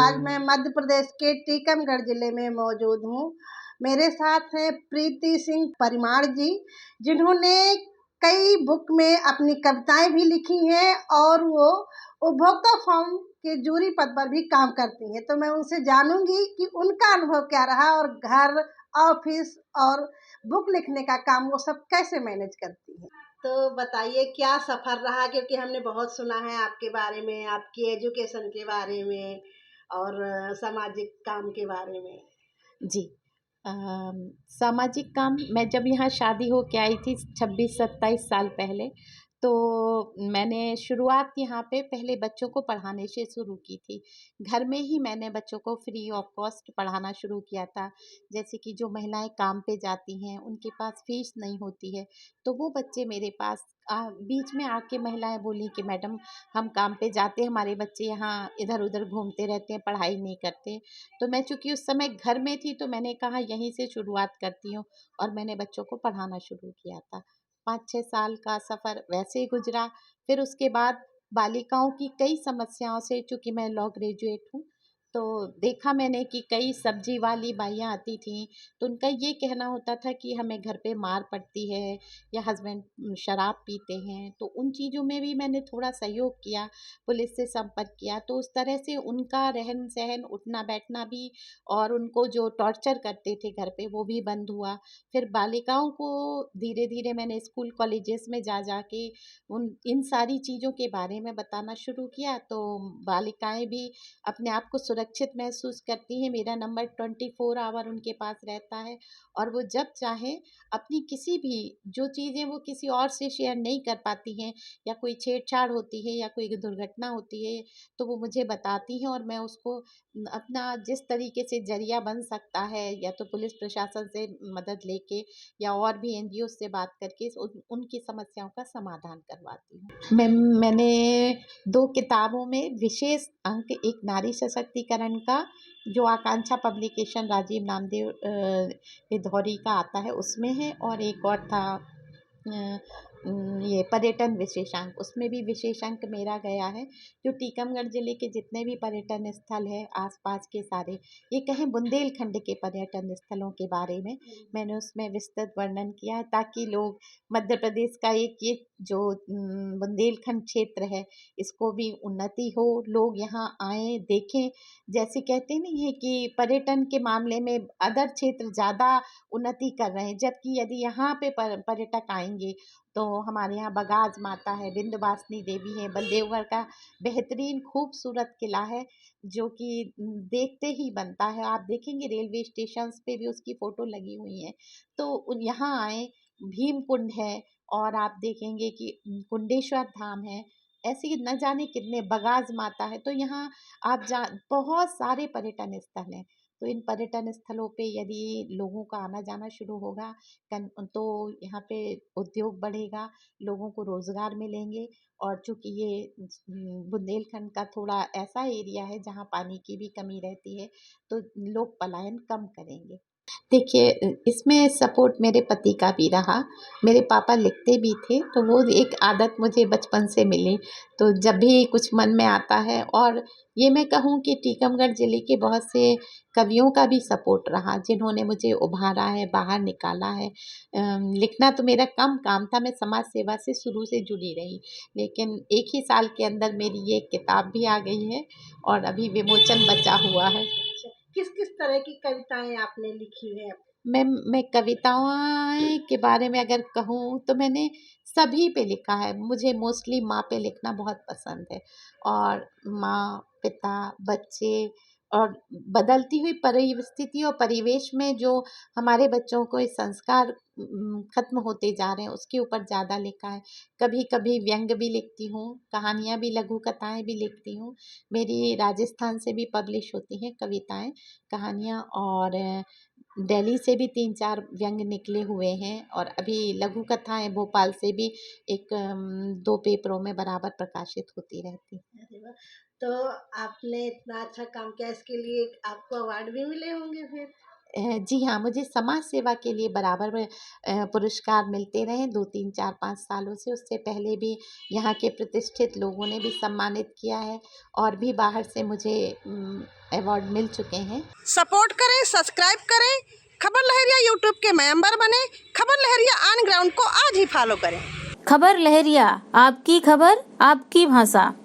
आज मैं मध्य प्रदेश के टीकमगढ़ जिले में मौजूद हूँ। मेरे साथ हैं प्रीति सिंह परिमाण जी, जिन्होंने कई बुक में अपनी कविताएं भी लिखी हैं और वो उपभोक्ता फॉर्म के जूरी पद पर भी काम करती हैं। तो मैं उनसे जानूंगी कि उनका अनुभव क्या रहा और घर, ऑफिस और बुक लिखने का काम वो सब कैसे मैनेज करती हैं। तो बताइए क्या सफ़र रहा, क्योंकि हमने बहुत सुना है आपके बारे में, आपकी एजुकेशन के बारे में और सामाजिक काम के बारे में। जी। सामाजिक काम मैं जब यहाँ शादी हो के आई थी 26-27 साल पहले, तो मैंने शुरुआत यहाँ पे पहले बच्चों को पढ़ाने से शुरू की थी। घर में ही मैंने बच्चों को फ्री ऑफ कॉस्ट पढ़ाना शुरू किया था। जैसे कि जो महिलाएं काम पे जाती हैं, उनके पास फीस नहीं होती है, तो वो बच्चे मेरे पास बीच में आके महिलाएं बोली कि मैडम हम काम पे जाते हैं, हमारे बच्चे यहाँ इधर-उधर घूमते रहते हैं, पढ़ाई नहीं करते। तो मैं चूँकि उस समय घर में थी, तो मैंने कहा यहीं से शुरुआत करती हूँ और मैंने बच्चों को पढ़ाना शुरू किया था। 5-6 साल का सफ़र वैसे ही गुज़रा। फिर उसके बाद बालिकाओं की कई समस्याओं से, चूँकि मैं लॉ ग्रेजुएट हूँ, तो देखा मैंने कि कई सब्ज़ी वाली बाइयाँ आती थीं, तो उनका ये कहना होता था कि हमें घर पे मार पड़ती है या हस्बैंड शराब पीते हैं। तो उन चीज़ों में भी मैंने थोड़ा सहयोग किया, पुलिस से संपर्क किया, तो उस तरह से उनका रहन-सहन, उठना-बैठना भी और उनको जो टॉर्चर करते थे घर पे, वो भी बंद हुआ। फिर बालिकाओं को धीरे-धीरे मैंने स्कूल कॉलेजेस में जा के उन इन सारी चीज़ों के बारे में बताना शुरू किया, तो बालिकाएँ भी अपने आप को सुरक्षित महसूस करती हैं। मेरा नंबर 24 आवर उनके पास रहता है और वो जब चाहें अपनी किसी भी जो चीज़ें वो किसी और से शेयर नहीं कर पाती हैं, या कोई छेड़छाड़ होती है या कोई दुर्घटना होती है, तो वो मुझे बताती हैं और मैं उसको अपना जिस तरीके से ज़रिया बन सकता है, या तो पुलिस प्रशासन से मदद लेके या और भी एनजीओ से बात करके उनकी समस्याओं का समाधान करवाती हूँ। मैंने 2 किताबों में विशेष अंक, एक नारी सशक्तिकरण का जो आकांक्षा पब्लिकेशन राजीव नामदेव हिधौरी का आता है उसमें है, और एक और था ये पर्यटन विशेषांक, उसमें भी विशेषांक मेरा गया है। जो टीकमगढ़ ज़िले के जितने भी पर्यटन स्थल है आस-पास के सारे, ये कहें बुंदेलखंड के पर्यटन स्थलों के बारे में मैंने उसमें विस्तृत वर्णन किया है, ताकि लोग मध्य प्रदेश का एक ये जो बुंदेलखंड क्षेत्र है, इसको भी उन्नति हो, लोग यहाँ आएँ, देखें। जैसे कहते नहीं है कि पर्यटन के मामले में अदर क्षेत्र ज़्यादा उन्नति कर रहे हैं, जबकि यदि यहाँ पे पर्यटक आएँगे, तो हमारे यहाँ बगाज माता है, विंध्यवासिनी देवी है, बलदेवगढ़ का बेहतरीन खूबसूरत किला है, जो कि देखते ही बनता है। आप देखेंगे रेलवे स्टेशंस पे भी उसकी फ़ोटो लगी हुई हैं। तो यहाँ आएँ, भीमकुंड है, और आप देखेंगे कि कुंडेश्वर धाम है, ऐसे ही न जाने कितने, बगाज माता है। तो यहाँ आप बहुत सारे पर्यटन स्थल हैं। तो इन पर्यटन स्थलों पे यदि लोगों का आना-जाना शुरू होगा, तो यहाँ पे उद्योग बढ़ेगा, लोगों को रोज़गार मिलेंगे, और चूँकि ये बुंदेलखंड का थोड़ा ऐसा एरिया है जहाँ पानी की भी कमी रहती है, तो लोग पलायन कम करेंगे। देखिए, इसमें सपोर्ट मेरे पति का भी रहा। मेरे पापा लिखते भी थे, तो वो एक आदत मुझे बचपन से मिली। तो जब भी कुछ मन में आता है, और ये मैं कहूँ कि टीकमगढ़ ज़िले के बहुत से कवियों का भी सपोर्ट रहा, जिन्होंने मुझे उभारा है, बाहर निकाला है। लिखना तो मेरा कम काम था, मैं समाज सेवा से शुरू से जुड़ी रही। लेकिन एक ही साल के अंदर मेरी ये किताब भी आ गई है और अभी विमोचन बचा हुआ है। किस-किस तरह की कविताएँ आपने लिखी हैं? मैं कविताएँ के बारे में अगर कहूँ, तो मैंने सभी पे लिखा है। मुझे मोस्टली माँ पे लिखना बहुत पसंद है, और माँ, पिता, बच्चे, और बदलती हुई परिस्थिति और परिवेश में जो हमारे बच्चों को ये संस्कार ख़त्म होते जा रहे हैं, उसके ऊपर ज़्यादा लिखा है। कभी-कभी व्यंग्य भी लिखती हूँ, कहानियाँ भी, लघु कथाएँ भी लिखती हूँ। मेरी राजस्थान से भी पब्लिश होती हैं कविताएँ, कहानियाँ, और दिल्ली से भी 3-4 व्यंग्य निकले हुए हैं, और अभी लघु कथाएँ भोपाल से भी 2 पेपरों में बराबर प्रकाशित होती रहती हैं। अरे वाह! तो आपने इतना अच्छा काम किया, इसके लिए आपको अवार्ड भी मिले होंगे फिर? जी हाँ, मुझे समाज सेवा के लिए बराबर में पुरस्कार मिलते रहे 2, 3, 4, 5 सालों से। उससे पहले भी यहाँ के प्रतिष्ठित लोगों ने भी सम्मानित किया है और भी बाहर से मुझे अवार्ड मिल चुके हैं। सपोर्ट करें, सब्सक्राइब करें, खबर लहरिया यूट्यूब के मेंबर बने, खबर लहरिया ऑन ग्राउंड को आज ही फॉलो करें। खबर लहरिया, आपकी खबर आपकी भाषा।